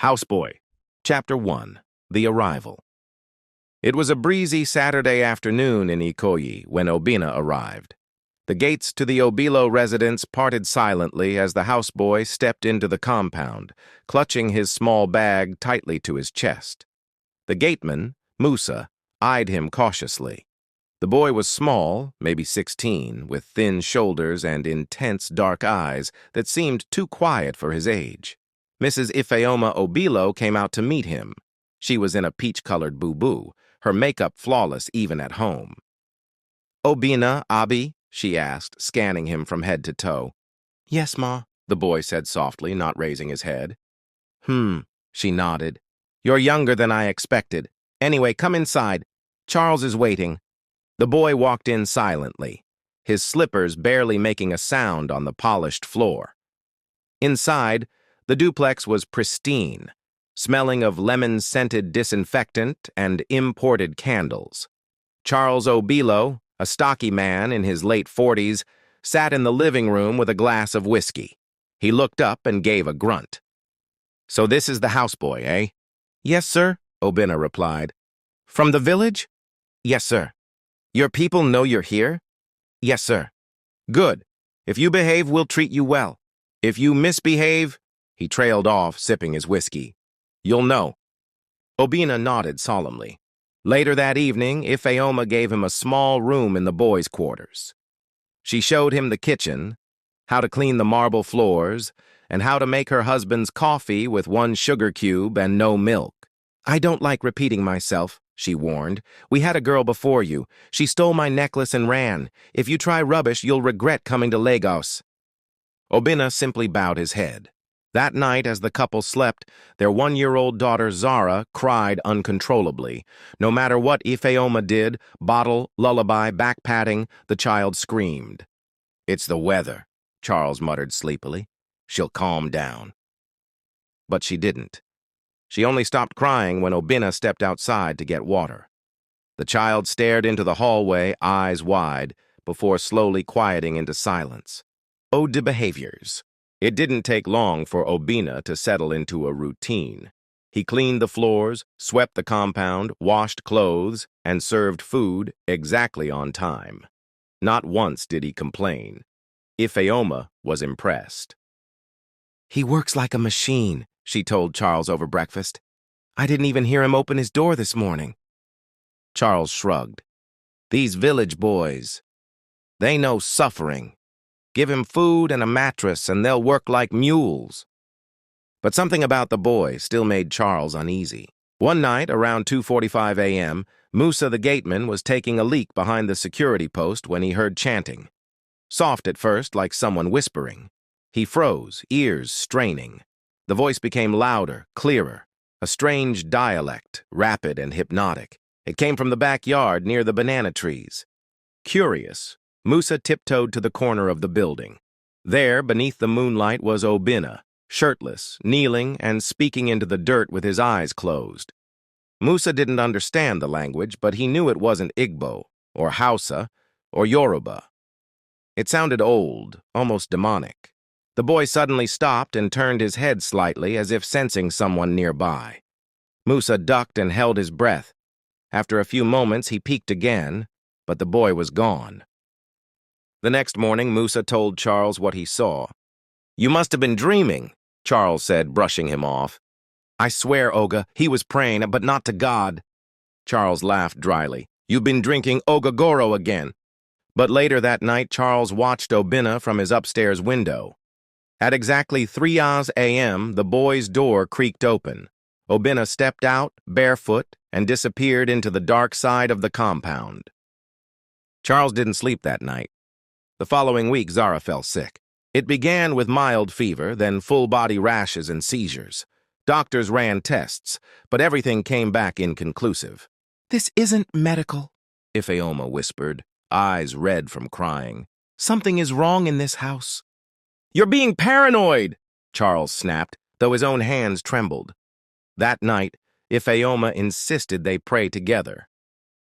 Houseboy, Chapter 1, The Arrival. It was a breezy Saturday afternoon in Ikoyi when Obina arrived. The gates to the Obilo residence parted silently as the houseboy stepped into the compound, clutching his small bag tightly to his chest. The gateman, Musa, eyed him cautiously. The boy was small, maybe 16, with thin shoulders and intense dark eyes that seemed too quiet for his age. Mrs. Ifeoma Obilo came out to meet him. She was in a peach-colored boo-boo, her makeup flawless even at home. "Obina, Abi?" she asked, scanning him from head to toe. "Yes, Ma," the boy said softly, not raising his head. She nodded. "You're younger than I expected. Anyway, come inside. Charles is waiting." The boy walked in silently, his slippers barely making a sound on the polished floor. Inside, the duplex was pristine, smelling of lemon-scented disinfectant and imported candles. Charles Obilo, a stocky man in his late 40s, sat in the living room with a glass of whiskey. He looked up and gave a grunt. "So this is the houseboy, eh?" "Yes, sir," Obina replied. "From the village?" "Yes, sir." "Your people know you're here?" "Yes, sir." "Good. If you behave, we'll treat you well. If you misbehave—" He trailed off, sipping his whiskey. "You'll know." Obina nodded solemnly. Later that evening, Ifeoma gave him a small room in the boys' quarters. She showed him the kitchen, how to clean the marble floors, and how to make her husband's coffee with 1 sugar cube and no milk. "I don't like repeating myself," she warned. "We had a girl before you. She stole my necklace and ran. If you try rubbish, you'll regret coming to Lagos." Obina simply bowed his head. That night, as the couple slept, their 1-year-old daughter Zara cried uncontrollably. No matter what Ifeoma did, bottle, lullaby, back-patting, the child screamed. "It's the weather," Charles muttered sleepily. "She'll calm down." But she didn't. She only stopped crying when Obina stepped outside to get water. The child stared into the hallway, eyes wide, before slowly quieting into silence. Ode to behaviors. It didn't take long for Obina to settle into a routine. He cleaned the floors, swept the compound, washed clothes, and served food exactly on time. Not once did he complain. Ifeoma was impressed. "He works like a machine," she told Charles over breakfast. "I didn't even hear him open his door this morning." Charles shrugged. "These village boys, they know suffering. Give him food and a mattress, and they'll work like mules." But something about the boy still made Charles uneasy. One night, around 2:45 a.m., Musa the gateman was taking a leak behind the security post when he heard chanting. Soft at first, like someone whispering. He froze, ears straining. The voice became louder, clearer, a strange dialect, rapid and hypnotic. It came from the backyard near the banana trees. Curious, Musa tiptoed to the corner of the building. There, beneath the moonlight, was Obina, shirtless, kneeling, and speaking into the dirt with his eyes closed. Musa didn't understand the language, but he knew it wasn't Igbo, or Hausa, or Yoruba. It sounded old, almost demonic. The boy suddenly stopped and turned his head slightly as if sensing someone nearby. Musa ducked and held his breath. After a few moments, he peeked again, but the boy was gone. The next morning, Musa told Charles what he saw. "You must have been dreaming," Charles said, brushing him off. "I swear, Oga, he was praying, but not to God." Charles laughed dryly. "You've been drinking Ogagoro again." But later that night, Charles watched Obina from his upstairs window. At exactly 3 a.m., the boy's door creaked open. Obina stepped out, barefoot, and disappeared into the dark side of the compound. Charles didn't sleep that night. The following week, Zara fell sick. It began with mild fever, then full-body rashes and seizures. Doctors ran tests, but everything came back inconclusive. "This isn't medical," Ifeoma whispered, eyes red from crying. "Something is wrong in this house." "You're being paranoid," Charles snapped, though his own hands trembled. That night, Ifeoma insisted they pray together.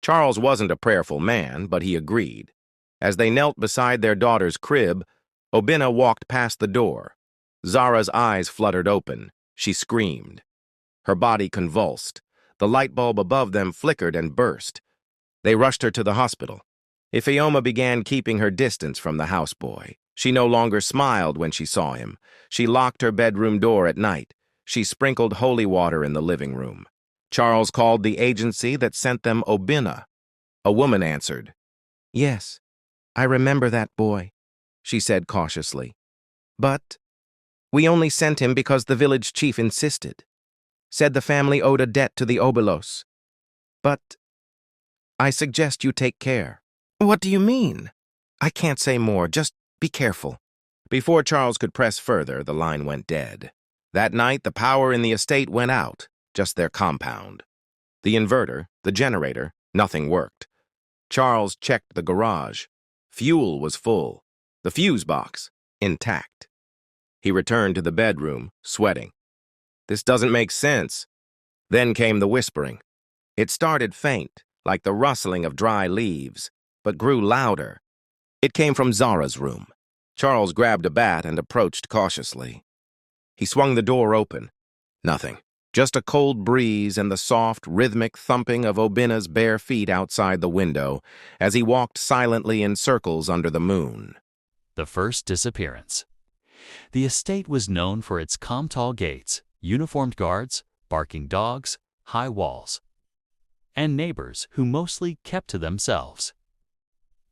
Charles wasn't a prayerful man, but he agreed. As they knelt beside their daughter's crib, Obina walked past the door. Zara's eyes fluttered open. She screamed. Her body convulsed. The light bulb above them flickered and burst. They rushed her to the hospital. Ifeoma began keeping her distance from the houseboy. She no longer smiled when she saw him. She locked her bedroom door at night. She sprinkled holy water in the living room. Charles called the agency that sent them Obina. A woman answered. "Yes, I remember that boy," she said cautiously. "But we only sent him because the village chief insisted. Said the family owed a debt to the Obelos. But I suggest you take care." "What do you mean?" "I can't say more. Just be careful." Before Charles could press further, the line went dead. That night, the power in the estate went out, just their compound. The inverter, the generator, nothing worked. Charles checked the garage. Fuel was full. The fuse box, intact. He returned to the bedroom, sweating. This doesn't make sense. Then came the whispering. It started faint, like the rustling of dry leaves, but grew louder. It came from Zara's room. Charles grabbed a bat and approached cautiously. He swung the door open. Nothing. Just a cold breeze and the soft, rhythmic thumping of Obina's bare feet outside the window as he walked silently in circles under the moon. The first disappearance. The estate was known for its calm, tall gates, uniformed guards, barking dogs, high walls, and neighbors who mostly kept to themselves.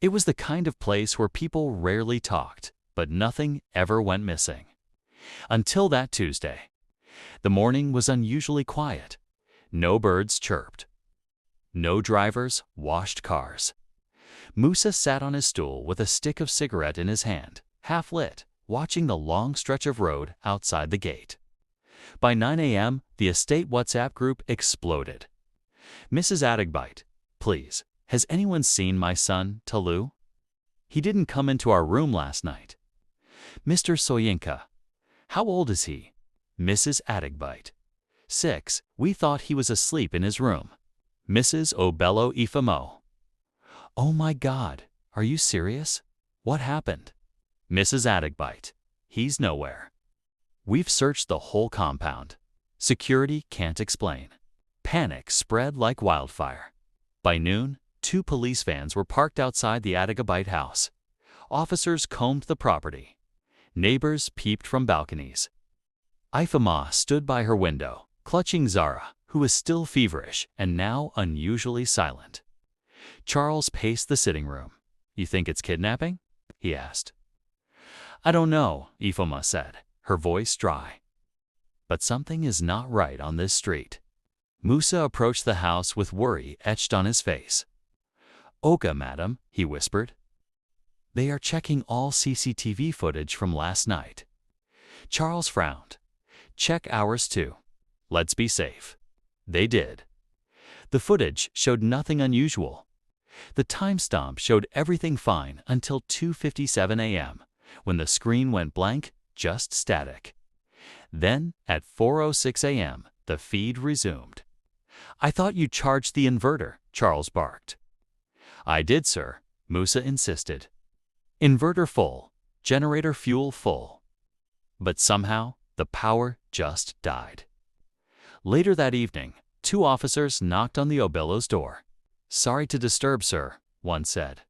It was the kind of place where people rarely talked, but nothing ever went missing. Until that Tuesday. The morning was unusually quiet. No birds chirped. No drivers washed cars. Musa sat on his stool with a stick of cigarette in his hand, half lit, watching the long stretch of road outside the gate. By 9 a.m., the estate WhatsApp group exploded. "Mrs. Adigbite, please, has anyone seen my son, Talu? He didn't come into our room last night. Mr. Soyinka, how old is he? Mrs. Adigbite, 6, we thought he was asleep in his room. Mrs. Obello Ifemo. Oh my God, are you serious? What happened? Mrs. Adigbite, he's nowhere. We've searched the whole compound. Security can't explain." Panic spread like wildfire. By noon, 2 police vans were parked outside the Adigbite house. Officers combed the property. Neighbors peeped from balconies. Ifema stood by her window, clutching Zara, who was still feverish and now unusually silent. Charles paced the sitting room. "You think it's kidnapping?" he asked. "I don't know," Ifema said, her voice dry. "But something is not right on this street." Musa approached the house with worry etched on his face. "Oka, madam," he whispered. "They are checking all CCTV footage from last night." Charles frowned. "Check ours too. Let's be safe." They did. The footage showed nothing unusual. The timestamp showed everything fine until 2:57 a.m., when the screen went blank, just static. Then, at 4:06 a.m., the feed resumed. "I thought you charged the inverter," Charles barked. "I did, sir," Musa insisted. "Inverter full, generator fuel full." But somehow, the power just died. Later that evening, 2 officers knocked on the Obelo's door. "Sorry to disturb, sir," one said.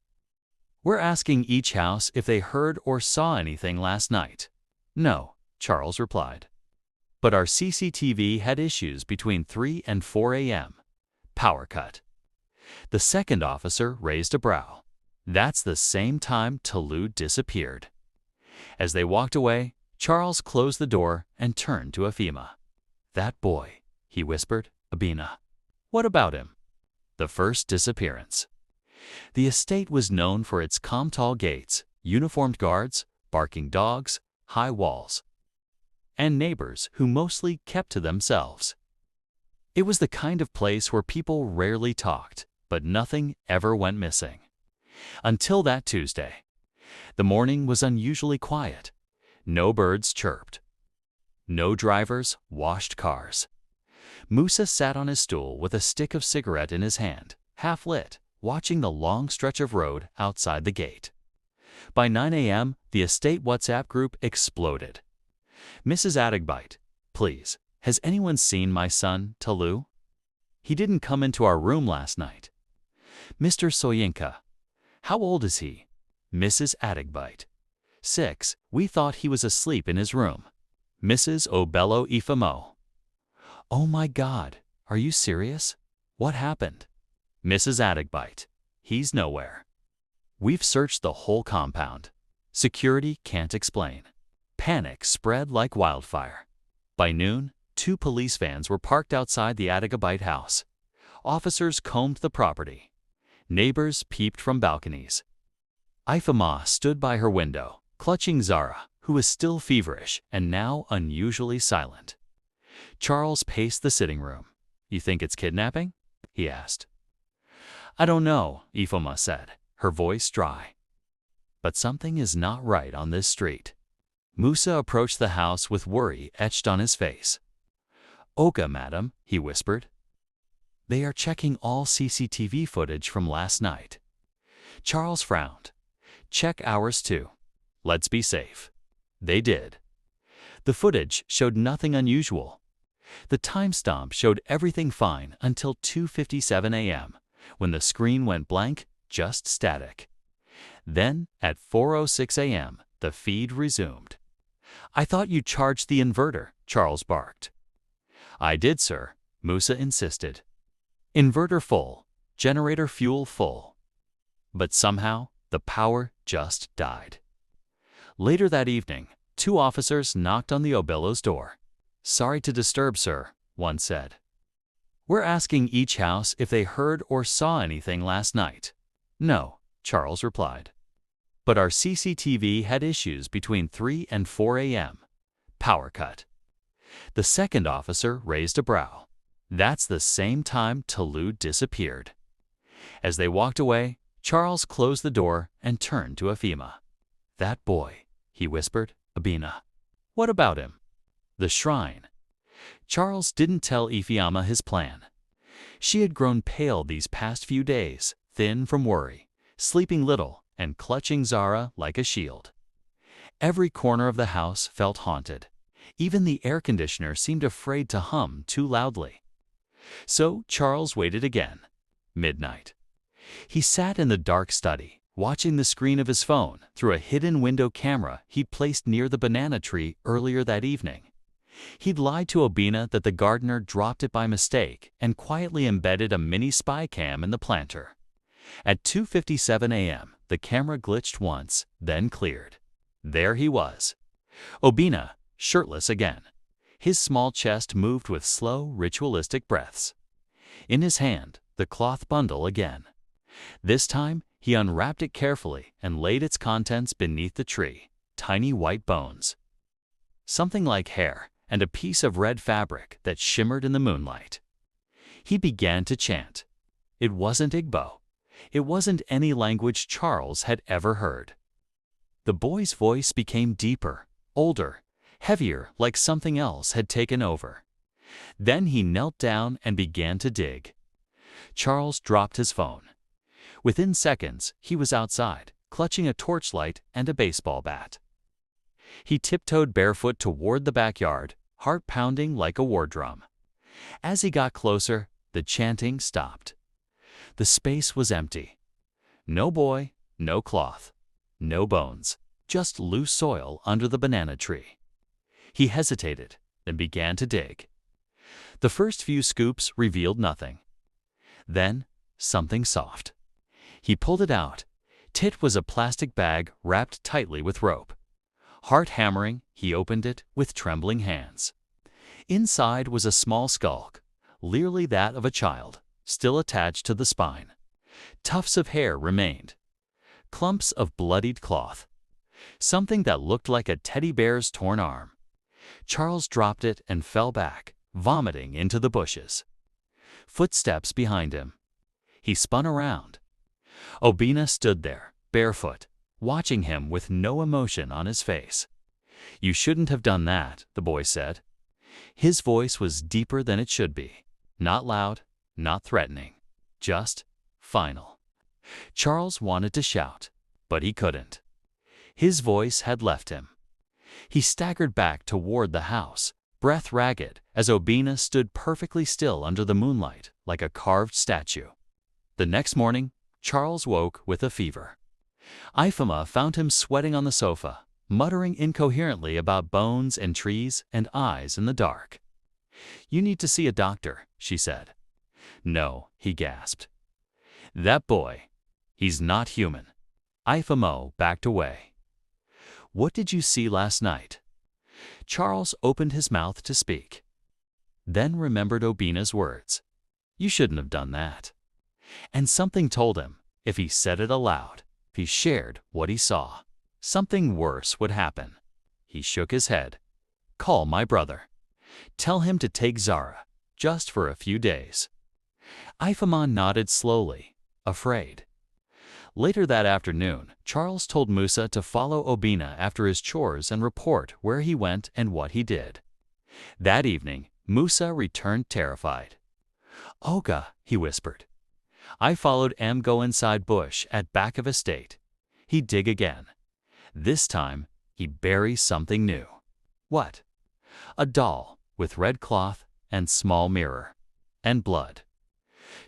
"We're asking each house if they heard or saw anything last night." "No," Charles replied. "But our CCTV had issues between 3 and 4 a.m. Power cut." The second officer raised a brow. "That's the same time Talu disappeared." As they walked away, Charles closed the door and turned to Ifema. "That boy," he whispered, "Obina. What about him?" The first disappearance. The estate was known for its calm, tall gates, uniformed guards, barking dogs, high walls, and neighbors who mostly kept to themselves. It was the kind of place where people rarely talked, but nothing ever went missing. Until that Tuesday. The morning was unusually quiet. No birds chirped. No drivers washed cars. Musa sat on his stool with a stick of cigarette in his hand, half lit, watching the long stretch of road outside the gate. By 9 a.m., the estate WhatsApp group exploded. "Mrs. Adigbite, please, Has anyone seen my son, Talu? He didn't come into our room last night. Mr. Soyinka. How old is he? Mrs. Adigbite. 6. We thought he was asleep in his room. Mrs. Obello Ifamo. Oh my God, are you serious? What happened? Mrs. Adigbite. He's nowhere. We've searched the whole compound. Security can't explain. Panic spread like wildfire. By noon, 2 police vans were parked outside the Adigbite house. Officers combed the property. Neighbors peeped from balconies. Ifama stood by her window, clutching Zara, who was still feverish and now unusually silent. Charles paced the sitting room. You think it's kidnapping? He asked. I don't know, Ifama said, her voice dry. But something is not right on this street. Musa approached the house with worry etched on his face. Oka, madam, he whispered. They are checking all CCTV footage from last night. Charles frowned. Check ours too. Let's be safe. They did. The footage showed nothing unusual. The timestamp showed everything fine until 2:57 a.m., when the screen went blank, just static. Then, at 4:06 a.m., the feed resumed. I thought you charged the inverter, Charles barked. I did, sir, Musa insisted. Inverter full, generator fuel full. But somehow, the power just died. Later that evening, 2 officers knocked on the Obello's door. Sorry to disturb, sir, one said. We're asking each house if they heard or saw anything last night. No, Charles replied. But our CCTV had issues between 3 and 4 a.m. Power cut. The second officer raised a brow. That's the same time Talu disappeared. As they walked away, Charles closed the door and turned to Afima. That boy, he whispered, Abina. What about him? The shrine. Charles didn't tell Ifeoma his plan. She had grown pale these past few days, thin from worry, sleeping little, and clutching Zara like a shield. Every corner of the house felt haunted. Even the air conditioner seemed afraid to hum too loudly. So Charles waited again. Midnight. He sat in the dark study, watching the screen of his phone through a hidden window camera he'd placed near the banana tree earlier that evening. He'd lied to Obina that the gardener dropped it by mistake and quietly embedded a mini spy cam in the planter. At 2:57 a.m., the camera glitched once, then cleared. There he was. Obina, shirtless again. His small chest moved with slow, ritualistic breaths. In his hand, the cloth bundle again. This time, he unwrapped it carefully and laid its contents beneath the tree, tiny white bones. Something like hair and a piece of red fabric that shimmered in the moonlight. He began to chant. It wasn't Igbo. It wasn't any language Charles had ever heard. The boy's voice became deeper, older, heavier, like something else had taken over. Then he knelt down and began to dig. Charles dropped his phone. Within seconds, he was outside, clutching a torchlight and a baseball bat. He tiptoed barefoot toward the backyard, heart pounding like a war drum. As he got closer, the chanting stopped. The space was empty. No boy, no cloth, no bones, just loose soil under the banana tree. He hesitated, then began to dig. The first few scoops revealed nothing. Then, something soft. He pulled it out. It was a plastic bag wrapped tightly with rope. Heart hammering, he opened it with trembling hands. Inside was a small skulk, clearly that of a child, still attached to the spine. Tufts of hair remained. Clumps of bloodied cloth. Something that looked like a teddy bear's torn arm. Charles dropped it and fell back, vomiting into the bushes. Footsteps behind him. He spun around. Obina stood there, barefoot, watching him with no emotion on his face. You shouldn't have done that, the boy said. His voice was deeper than it should be. Not loud, not threatening. Just final. Charles wanted to shout, but he couldn't. His voice had left him. He staggered back toward the house, breath ragged, as Obina stood perfectly still under the moonlight, like a carved statue. The next morning, Charles woke with a fever. Ifama found him sweating on the sofa, muttering incoherently about bones and trees and eyes in the dark. "You need to see a doctor," she said. "No," he gasped. "That boy, he's not human." Ifamo backed away. "What did you see last night?" Charles opened his mouth to speak, then remembered Obina's words. You shouldn't have done that. And something told him, if he said it aloud, if he shared what he saw, something worse would happen. He shook his head. "Call my brother. Tell him to take Zara, just for a few days." Ifama nodded slowly, afraid. Later that afternoon, Charles told Musa to follow Obina after his chores and report where he went and what he did. That evening, Musa returned terrified. "Oga," he whispered. "I followed M go inside bush at back of estate. He dig again. This time, he bury something new." "What?" "A doll with red cloth and small mirror. And blood."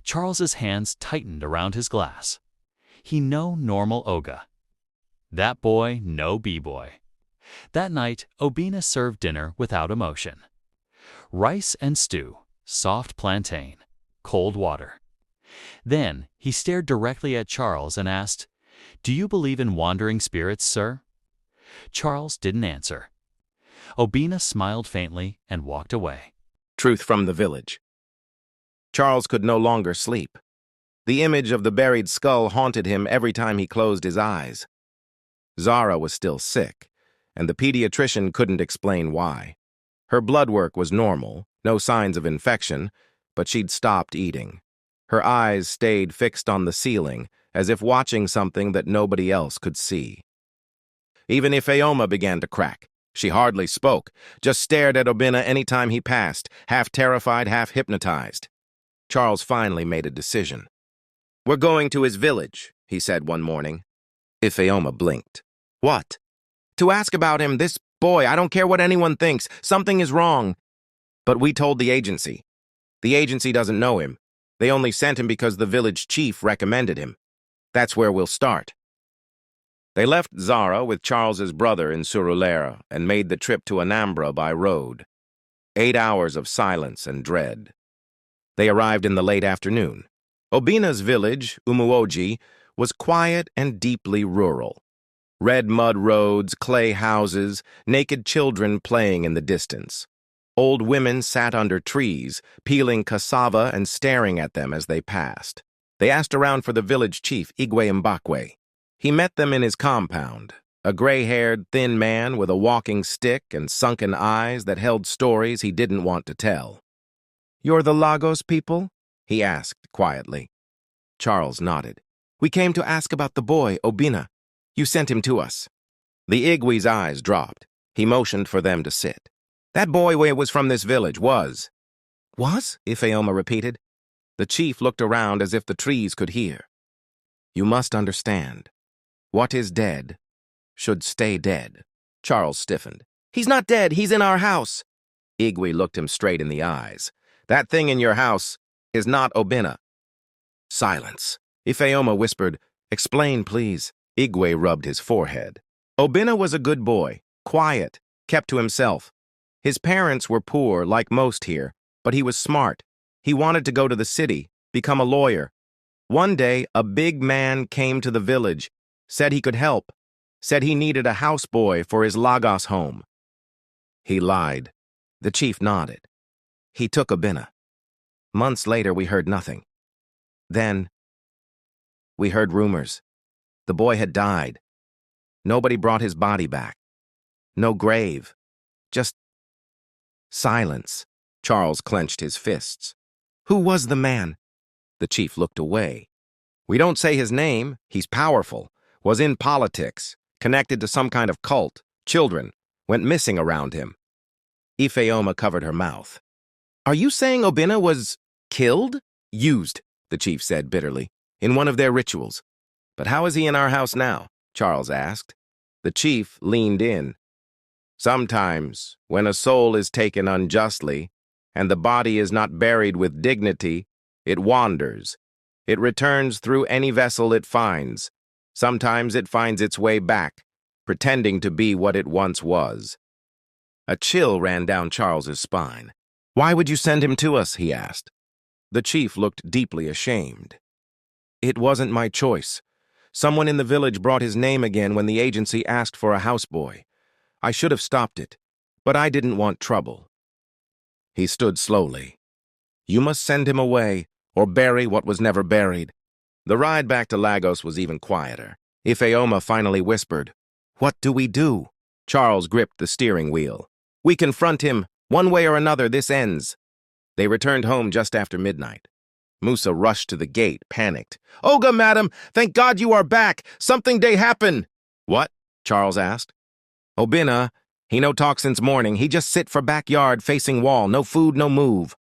Charles's hands tightened around his glass. He no normal Oga. That boy no b-boy. That night, Obina served dinner without emotion. Rice and stew, soft plantain, cold water. Then he stared directly at Charles and asked, "Do you believe in wandering spirits, sir?" Charles didn't answer. Obina smiled faintly and walked away. Truth from the village. Charles could no longer sleep. The image of the buried skull haunted him every time he closed his eyes. Zara was still sick, and the pediatrician couldn't explain why. Her blood work was normal, no signs of infection, but she'd stopped eating. Her eyes stayed fixed on the ceiling, as if watching something that nobody else could see. Even Ifeoma began to crack. She hardly spoke, just stared at Obina any time he passed, half terrified, half hypnotized. Charles finally made a decision. "We're going to his village," he said one morning. Ifeoma blinked. "What?" "To ask about him, this boy. I don't care what anyone thinks. Something is wrong." "But we told the agency. The agency doesn't know him. They only sent him because the village chief recommended him. That's where we'll start." They left Zara with Charles's brother in Surulere and made the trip to Anambra by road. 8 hours of silence and dread. They arrived in the late afternoon. Obina's village, Umuoji, was quiet and deeply rural. Red mud roads, clay houses, naked children playing in the distance. Old women sat under trees, peeling cassava and staring at them as they passed. They asked around for the village chief, Igwe Mbakwe. He met them in his compound, a gray-haired, thin man with a walking stick and sunken eyes that held stories he didn't want to tell. "You're the Lagos people?" he asked quietly. Charles nodded. "We came to ask about the boy, Obina. You sent him to us." The Igwe's eyes dropped. He motioned for them to sit. "That boy was from this village, was." "Was?" Ifeoma repeated. The chief looked around as if the trees could hear. "You must understand. What is dead should stay dead." Charles stiffened. "He's not dead. He's in our house." Igwe looked him straight in the eyes. "That thing in your house is not Obina." Silence. Ifeoma whispered, "Explain, please." Igwe rubbed his forehead. "Obina was a good boy, quiet, kept to himself. His parents were poor, like most here, but he was smart. He wanted to go to the city, become a lawyer. One day, a big man came to the village, said he could help, said he needed a houseboy for his Lagos home. He lied." The chief nodded. "He took Obina. Months later, we heard nothing. Then, we heard rumors. The boy had died. Nobody brought his body back. No grave. Just silence." Charles clenched his fists. "Who was the man?" The chief looked away. "We don't say his name. He's powerful. Was in politics. Connected to some kind of cult. Children went missing around him." Ifeoma covered her mouth. "Are you saying Obina was killed?" "Used," the chief said bitterly, "in one of their rituals." "But how is he in our house now?" Charles asked. The chief leaned in. Sometimes, when a soul is taken unjustly, and the body is not buried with dignity, it wanders. It returns through any vessel it finds. Sometimes it finds its way back, pretending to be what it once was. A chill ran down Charles's spine. "Why would you send him to us?" he asked. The chief looked deeply ashamed. "It wasn't my choice. Someone in the village brought his name again when the agency asked for a houseboy. I should have stopped it, but I didn't want trouble." He stood slowly. "You must send him away, or bury what was never buried." The ride back to Lagos was even quieter. Ifeoma finally whispered, "What do we do?" Charles gripped the steering wheel. "We confront him. One way or another, this ends." They returned home just after midnight. Musa rushed to the gate, panicked. "Oga, madam, thank God you are back. Something dey happen." "What?" Charles asked. "Obinna, he no talk since morning. He just sit for backyard facing wall, no food, no move."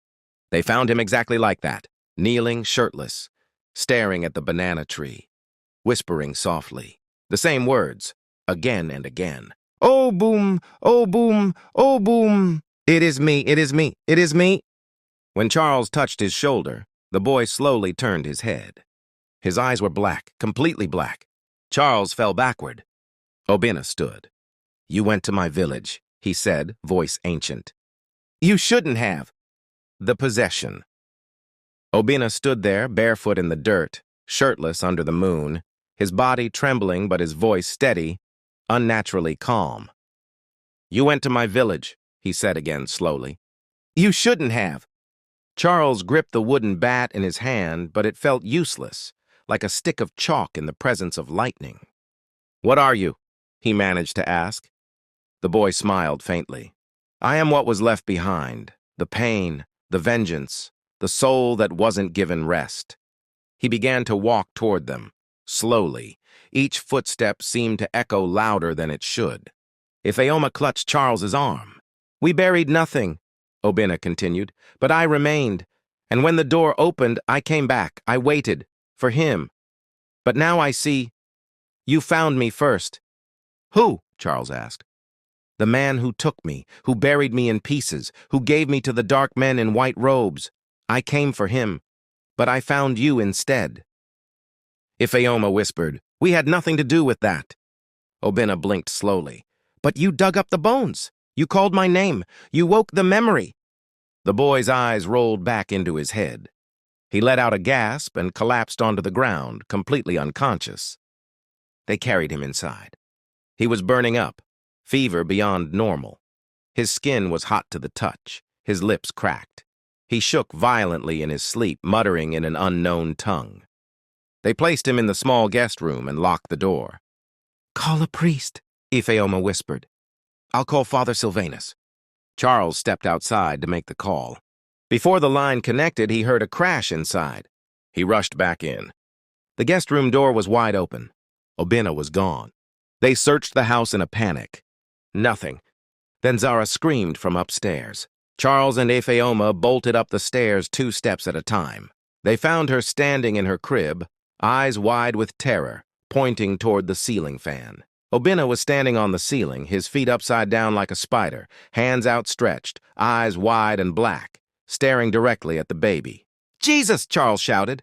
They found him exactly like that, kneeling, shirtless, staring at the banana tree, whispering softly, the same words, again and again. "Oh, boom, oh, boom, oh, boom. It is me, it is me, it is me." When Charles touched his shoulder, the boy slowly turned his head. His eyes were black, completely black. Charles fell backward. Obinna stood. "You went to my village," he said, voice ancient. "You shouldn't have." The possession. Obinna stood there, barefoot in the dirt, shirtless under the moon, his body trembling but his voice steady, unnaturally calm. "You went to my village," he said again slowly. "You shouldn't have." Charles gripped the wooden bat in his hand, but it felt useless, like a stick of chalk in the presence of lightning. "What are you?" he managed to ask. The boy smiled faintly. "I am what was left behind, the pain, the vengeance, the soul that wasn't given rest." He began to walk toward them, slowly. Each footstep seemed to echo louder than it should. Ifeoma clutched Charles's arm. "We buried nothing," Obinna continued, "but I remained. And when the door opened, I came back. I waited. For him. But now I see. You found me first." "Who?" Charles asked. "The man who took me, who buried me in pieces, who gave me to the dark men in white robes. I came for him, but I found you instead." Ifeoma whispered, "We had nothing to do with that." Obinna blinked slowly. "But you dug up the bones. You called my name. You woke the memory." The boy's eyes rolled back into his head. He let out a gasp and collapsed onto the ground, completely unconscious. They carried him inside. He was burning up, fever beyond normal. His skin was hot to the touch, his lips cracked. He shook violently in his sleep, muttering in an unknown tongue. They placed him in the small guest room and locked the door. "Call a priest," Ifeoma whispered. "I'll call Father Silvanus." Charles stepped outside to make the call. Before the line connected, he heard a crash inside. He rushed back in. The guest room door was wide open. Obinna was gone. They searched the house in a panic. Nothing. Then Zara screamed from upstairs. Charles and Ifeoma bolted up the stairs 2 steps at a time. They found her standing in her crib, eyes wide with terror, pointing toward the ceiling fan. Obinna was standing on the ceiling, his feet upside down like a spider, hands outstretched, eyes wide and black, staring directly at the baby. "Jesus!" Charles shouted.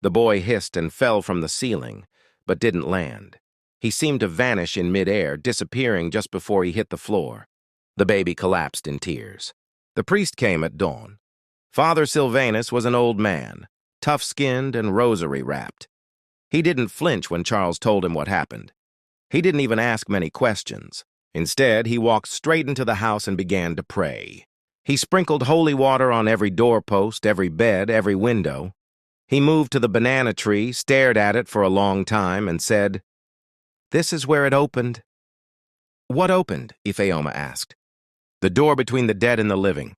The boy hissed and fell from the ceiling, but didn't land. He seemed to vanish in midair, disappearing just before he hit the floor. The baby collapsed in tears. The priest came at dawn. Father Silvanus was an old man, tough-skinned and rosary-wrapped. He didn't flinch when Charles told him what happened. He didn't even ask many questions. Instead, he walked straight into the house and began to pray. He sprinkled holy water on every doorpost, every bed, every window. He moved to the banana tree, stared at it for a long time, and said, "This is where it opened." "What opened?" Ifeoma asked. "The door between the dead and the living."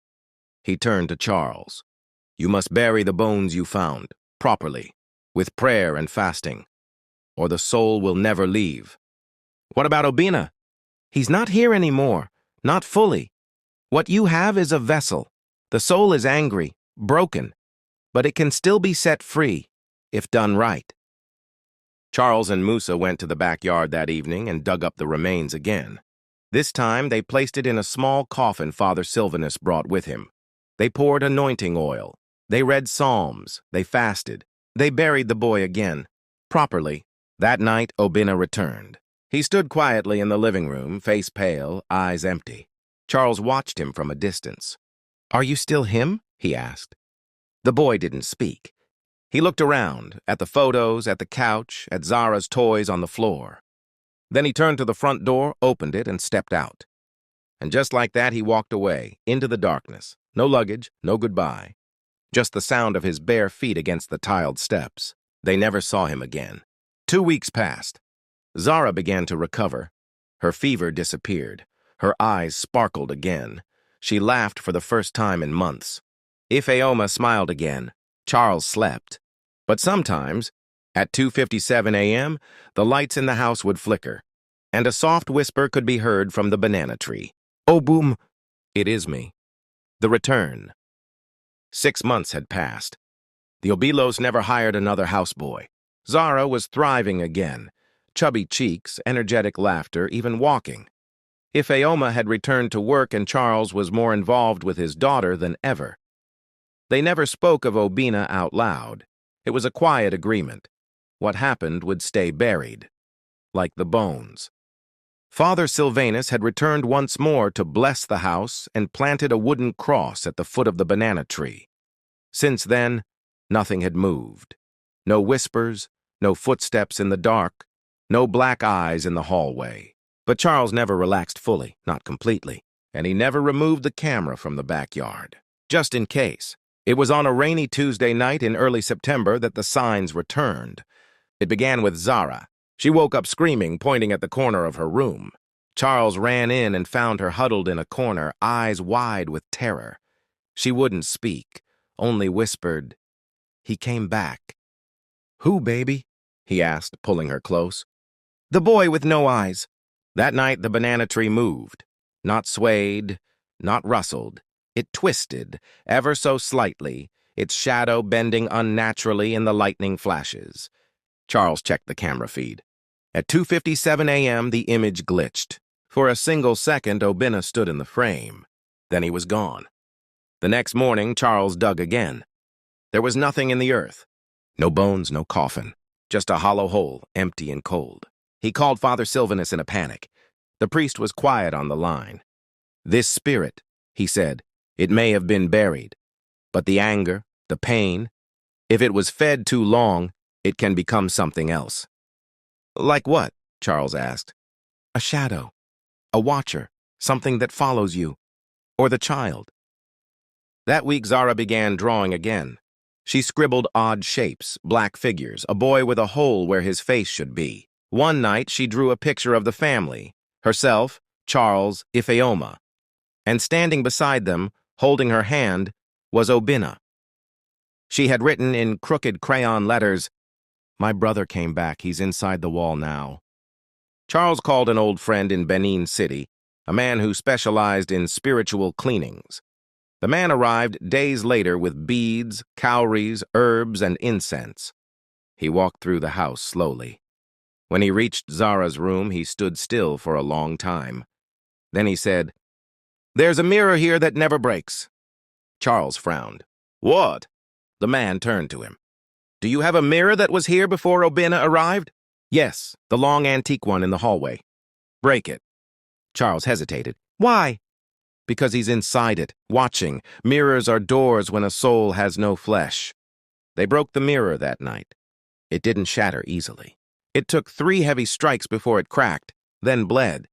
He turned to Charles. "You must bury the bones you found, properly, with prayer and fasting, or the soul will never leave." "What about Obinna?" "He's not here anymore, not fully. What you have is a vessel. The soul is angry, broken, but it can still be set free, if done right." Charles and Musa went to the backyard that evening and dug up the remains again. This time, they placed it in a small coffin Father Silvanus brought with him. They poured anointing oil. They read psalms. They fasted. They buried the boy again, properly. That night, Obinna returned. He stood quietly in the living room, face pale, eyes empty. Charles watched him from a distance. "Are you still him?" he asked. The boy didn't speak. He looked around, at the photos, at the couch, at Zara's toys on the floor. Then he turned to the front door, opened it, and stepped out. And just like that, he walked away, into the darkness. No luggage, no goodbye. Just the sound of his bare feet against the tiled steps. They never saw him again. 2 weeks passed. Zara began to recover. Her fever disappeared. Her eyes sparkled again. She laughed for the first time in months. Ifeoma smiled again. Charles slept. But sometimes, at 2:57 a.m., the lights in the house would flicker, and a soft whisper could be heard from the banana tree. "Oh, boom! It is me." The return. 6 months had passed. The Obilos never hired another houseboy. Zara was thriving again. Chubby cheeks, energetic laughter, even walking. Ifeoma had returned to work and Charles was more involved with his daughter than ever. They never spoke of Obinna out loud. It was a quiet agreement. What happened would stay buried, like the bones. Father Silvanus had returned once more to bless the house and planted a wooden cross at the foot of the banana tree. Since then, nothing had moved. No whispers, no footsteps in the dark, no black eyes in the hallway. But Charles never relaxed fully, not completely, and he never removed the camera from the backyard, just in case. It was on a rainy Tuesday night in early September that the signs returned. It began with Zara. She woke up screaming, pointing at the corner of her room. Charles ran in and found her huddled in a corner, eyes wide with terror. She wouldn't speak, only whispered, "He came back." "Who, baby?" he asked, pulling her close. "The boy with no eyes." That night the banana tree moved. Not swayed, not rustled. It twisted, ever so slightly, its shadow bending unnaturally in the lightning flashes. Charles checked the camera feed. At 2:57 a.m., the image glitched. For a single second, Obinna stood in the frame. Then he was gone. The next morning, Charles dug again. There was nothing in the earth. No bones, no coffin. Just a hollow hole, empty and cold. He called Father Silvanus in a panic. The priest was quiet on the line. "This spirit," he said, "it may have been buried. But the anger, the pain, if it was fed too long, it can become something else." "Like what?" Charles asked. "A shadow, a watcher, something that follows you, or the child." That week Zara began drawing again. She scribbled odd shapes, black figures, a boy with a hole where his face should be. One night she drew a picture of the family, herself, Charles, Ifeoma. And standing beside them, holding her hand, was Obinna. She had written in crooked crayon letters, "My brother came back, he's inside the wall now." Charles called an old friend in Benin City, a man who specialized in spiritual cleanings. The man arrived days later with beads, cowries, herbs, and incense. He walked through the house slowly. When he reached Zara's room, he stood still for a long time. Then he said, "There's a mirror here that never breaks." Charles frowned. "What?" The man turned to him. "Do you have a mirror that was here before Obinna arrived?" "Yes, the long antique one in the hallway." "Break it." Charles hesitated. "Why?" "Because he's inside it, watching. Mirrors are doors when a soul has no flesh." They broke the mirror that night. It didn't shatter easily. It took 3 heavy strikes before it cracked, then bled.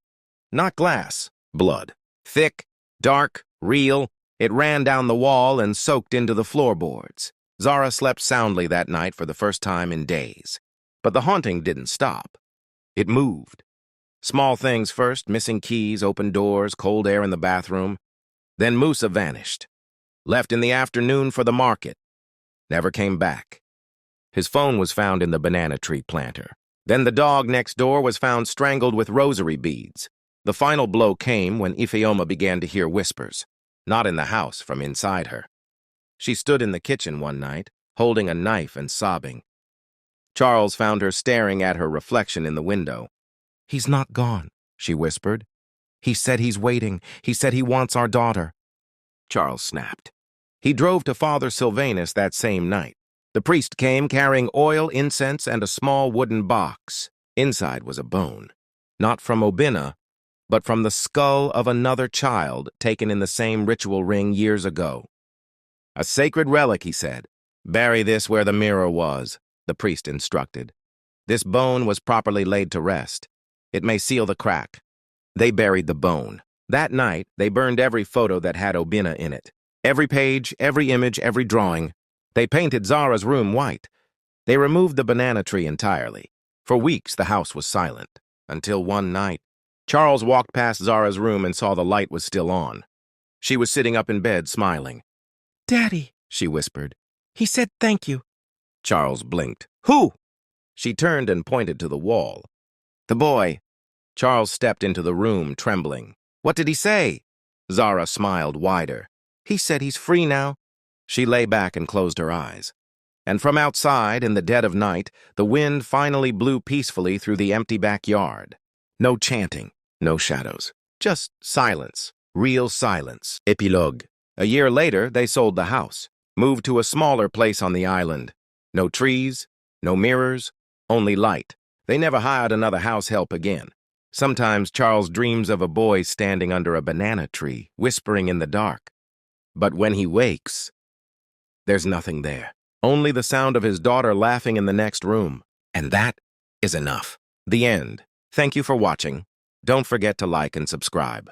Not glass, blood. Thick, dark, real. It ran down the wall and soaked into the floorboards. Zara slept soundly that night for the first time in days. But the haunting didn't stop. It moved. Small things first, missing keys, open doors, cold air in the bathroom. Then Musa vanished. Left in the afternoon for the market. Never came back. His phone was found in the banana tree planter. Then the dog next door was found strangled with rosary beads. The final blow came when Ifeoma began to hear whispers. Not in the house, from inside her. She stood in the kitchen one night, holding a knife and sobbing. Charles found her staring at her reflection in the window. "He's not gone," she whispered. He said he's waiting. He said he wants our daughter. Charles snapped. He drove to Father Sylvanus that same night. The priest came carrying oil, incense, and a small wooden box. Inside was a bone. Not from Obina, but from the skull of another child taken in the same ritual ring years ago. A sacred relic, he said. Bury this where the mirror was, the priest instructed. This bone was properly laid to rest. It may seal the crack. They buried the bone. That night, they burned every photo that had Obina in it. Every page, every image, every drawing. They painted Zara's room white. They removed the banana tree entirely. For weeks, the house was silent. Until one night, Charles walked past Zara's room and saw the light was still on. She was sitting up in bed, smiling. "Daddy," she whispered. "He said thank you." Charles blinked. "Who?" She turned and pointed to the wall. "The boy." Charles stepped into the room, trembling. "What did he say?" Zara smiled wider. "He said he's free now." She lay back and closed her eyes. And from outside, in the dead of night, the wind finally blew peacefully through the empty backyard. No chanting, no shadows, just silence, real silence. Epilogue. A year later, they sold the house, moved to a smaller place on the island. No trees, no mirrors, only light. They never hired another house help again. Sometimes Charles dreams of a boy standing under a banana tree, whispering in the dark. But when he wakes, there's nothing there. Only the sound of his daughter laughing in the next room. And that is enough. The end. Thank you for watching. Don't forget to like and subscribe.